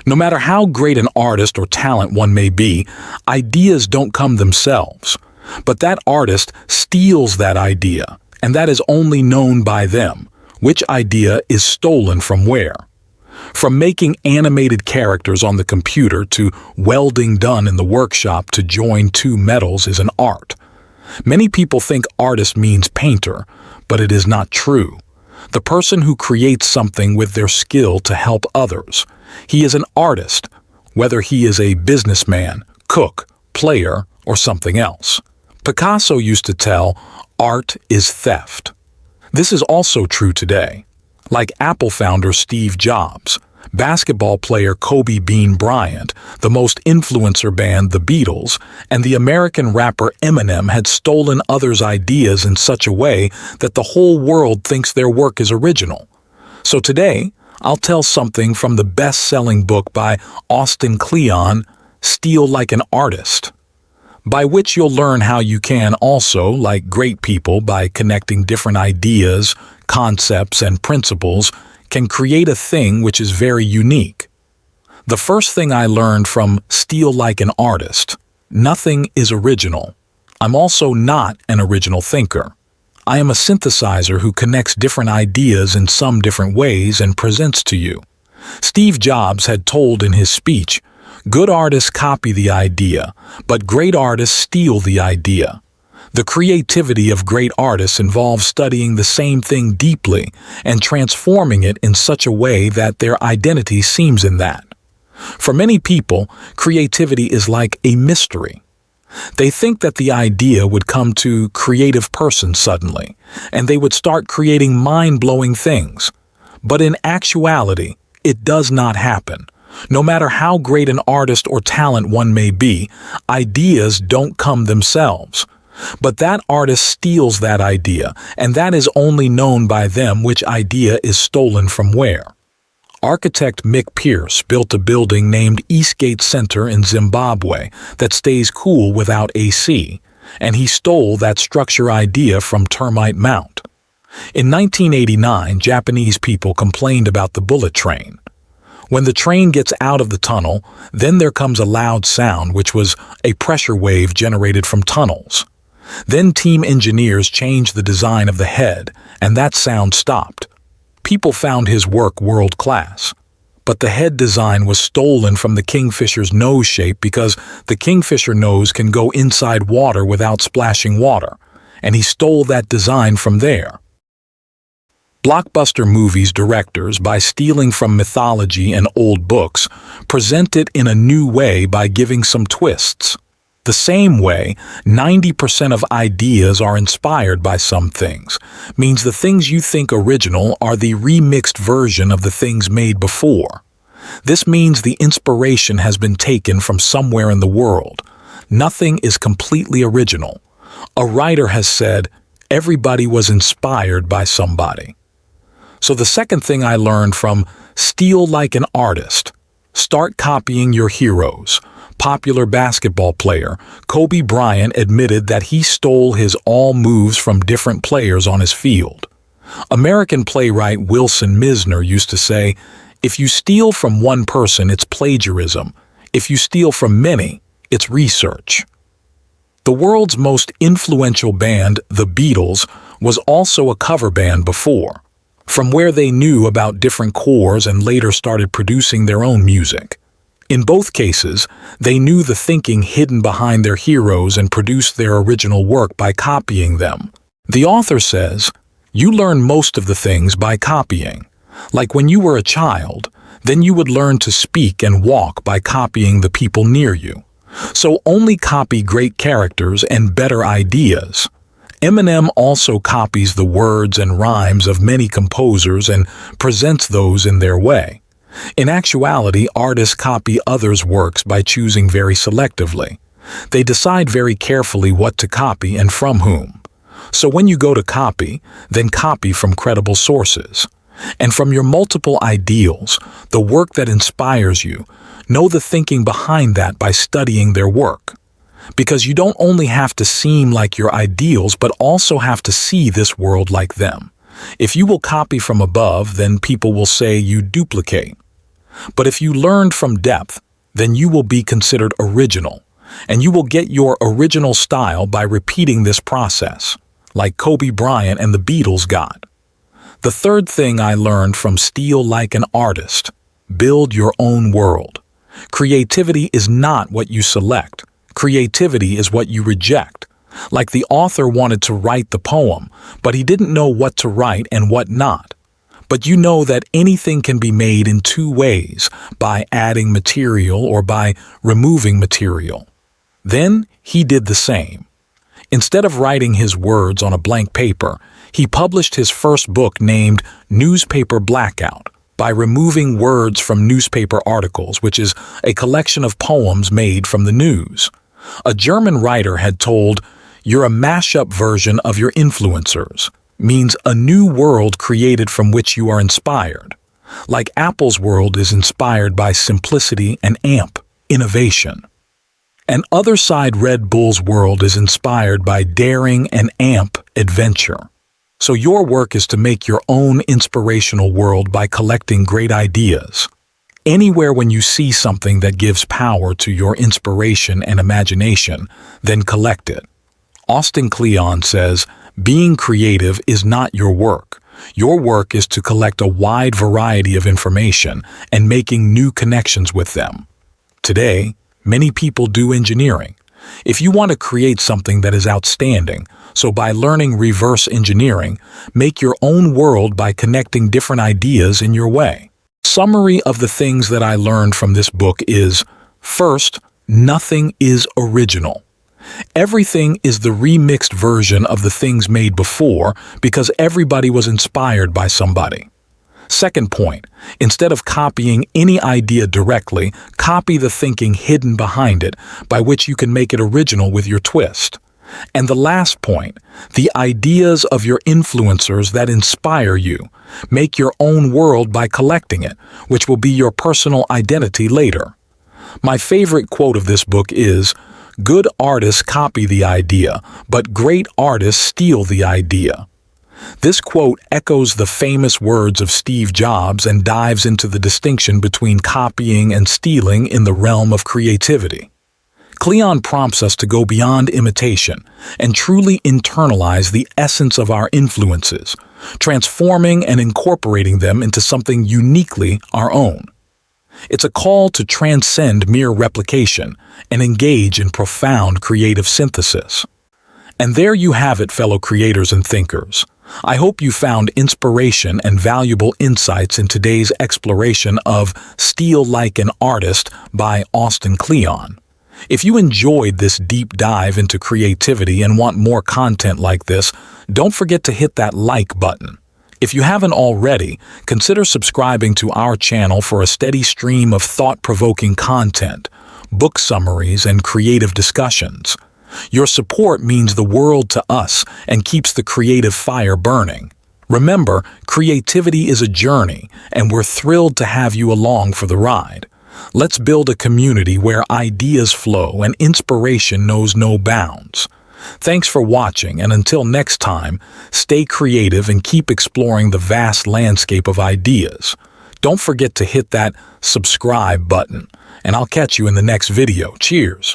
No matter how great an artist or talent one may be, ideas don't come themselves. But that artist steals that idea, and that is only known by them. Which idea is stolen from where? From making animated characters on the computer to welding done in the workshop to join two metals is an art. Many people think artist means painter, but it is not true. The person who creates something with their skill to help others. He is an artist, whether he is a businessman, cook, player, or something else. Picasso used to tell, art is theft. This is also true today. Like Apple founder Steve Jobs, basketball player Kobe Bean Bryant, the most influencer band The Beatles, and the American rapper Eminem had stolen others' ideas in such a way that the whole world thinks their work is original. So today, I'll tell something from the best-selling book by Austin Kleon, Steal Like an Artist, by which you'll learn how you can also, like great people, by connecting different ideas, concepts, and principles, can create a thing which is very unique. The first thing I learned from Steal Like an Artist: nothing is original. I'm also not an original thinker. I am a synthesizer who connects different ideas in some different ways and presents to you. Steve Jobs had told in his speech, "Good artists copy the idea, but great artists steal the idea." The creativity of great artists involves studying the same thing deeply and transforming it in such a way that their identity seems in that. For many people, creativity is like a mystery. They think that the idea would come to creative person suddenly, and they would start creating mind-blowing things. But in actuality, it does not happen. No matter how great an artist or talent one may be, ideas don't come themselves. But that artist steals that idea, and that is only known by them which idea is stolen from where. Architect Mick Pierce built a building named Eastgate Center in Zimbabwe that stays cool without AC, and he stole that structure idea from Termite Mount. In 1989, Japanese people complained about the bullet train. When the train gets out of the tunnel, then there comes a loud sound which was a pressure wave generated from tunnels. Then team engineers changed the design of the head, and that sound stopped. People found his work world-class. But the head design was stolen from the kingfisher's nose shape because the kingfisher nose can go inside water without splashing water, and he stole that design from there. Blockbuster movies directors, by stealing from mythology and old books, present it in a new way by giving some twists. The same way, 90% of ideas are inspired by some things, means the things you think original are the remixed version of the things made before. This means the inspiration has been taken from somewhere in the world. Nothing is completely original. A writer has said, everybody was inspired by somebody. So the second thing I learned from Steal Like an Artist: start copying your heroes. Popular basketball player Kobe Bryant admitted that he stole his all moves from different players on his field. American playwright Wilson Misner used to say, "If you steal from one person, it's plagiarism. If you steal from many, it's research." The world's most influential band, The Beatles, was also a cover band before, from where they knew about different chords and later started producing their own music. In both cases, they knew the thinking hidden behind their heroes and produced their original work by copying them. The author says, you learn most of the things by copying. Like when you were a child, then you would learn to speak and walk by copying the people near you. So only copy great characters and better ideas. Eminem also copies the words and rhymes of many composers and presents those in their way. In actuality, artists copy others' works by choosing very selectively. They decide very carefully what to copy and from whom. So when you go to copy, then copy from credible sources. And from your multiple ideals, the work that inspires you, know the thinking behind that by studying their work. Because you don't only have to seem like your ideals, but also have to see this world like them. If you will copy from above, then people will say you duplicate. But if you learned from depth, then you will be considered original, and you will get your original style by repeating this process, like Kobe Bryant and the Beatles got. The third thing I learned from Steal Like an Artist: build your own world. Creativity is not what you select. Creativity is what you reject. Like the author wanted to write the poem, but he didn't know what to write and what not. But you know that anything can be made in two ways, by adding material or by removing material. Then he did the same. Instead of writing his words on a blank paper, he published his first book named Newspaper Blackout by removing words from newspaper articles, which is a collection of poems made from the news. A German writer had told, "You're a mashup version of your influencers," means a new world created from which you are inspired. Like Apple's world is inspired by simplicity and AMP, innovation. And Other Side Red Bull's world is inspired by daring and AMP, adventure. So your work is to make your own inspirational world by collecting great ideas. Anywhere when you see something that gives power to your inspiration and imagination, then collect it. Austin Kleon says, being creative is not your work. Your work is to collect a wide variety of information and making new connections with them. Today, many people do engineering. If you want to create something that is outstanding, so by learning reverse engineering, make your own world by connecting different ideas in your way. Summary of the things that I learned from this book is, first, nothing is original. Everything is the remixed version of the things made before because everybody was inspired by somebody. Second point, instead of copying any idea directly, copy the thinking hidden behind it, by which you can make it original with your twist. And the last point, the ideas of your influencers that inspire you. Make your own world by collecting it, which will be your personal identity later. My favorite quote of this book is, "Good artists copy the idea, but great artists steal the idea." This quote echoes the famous words of Steve Jobs and dives into the distinction between copying and stealing in the realm of creativity. Kleon prompts us to go beyond imitation and truly internalize the essence of our influences, transforming and incorporating them into something uniquely our own. It's a call to transcend mere replication and engage in profound creative synthesis. And there you have it, fellow creators and thinkers. I hope you found inspiration and valuable insights in today's exploration of Steal Like an Artist by Austin Kleon. If you enjoyed this deep dive into creativity and want more content like this, don't forget to hit that like button. If you haven't already, consider subscribing to our channel for a steady stream of thought-provoking content, book summaries, and creative discussions. Your support means the world to us and keeps the creative fire burning. Remember, creativity is a journey, and we're thrilled to have you along for the ride. Let's build a community where ideas flow and inspiration knows no bounds. Thanks for watching, and until next time, stay creative and keep exploring the vast landscape of ideas. Don't forget to hit that subscribe button, and I'll catch you in the next video. Cheers!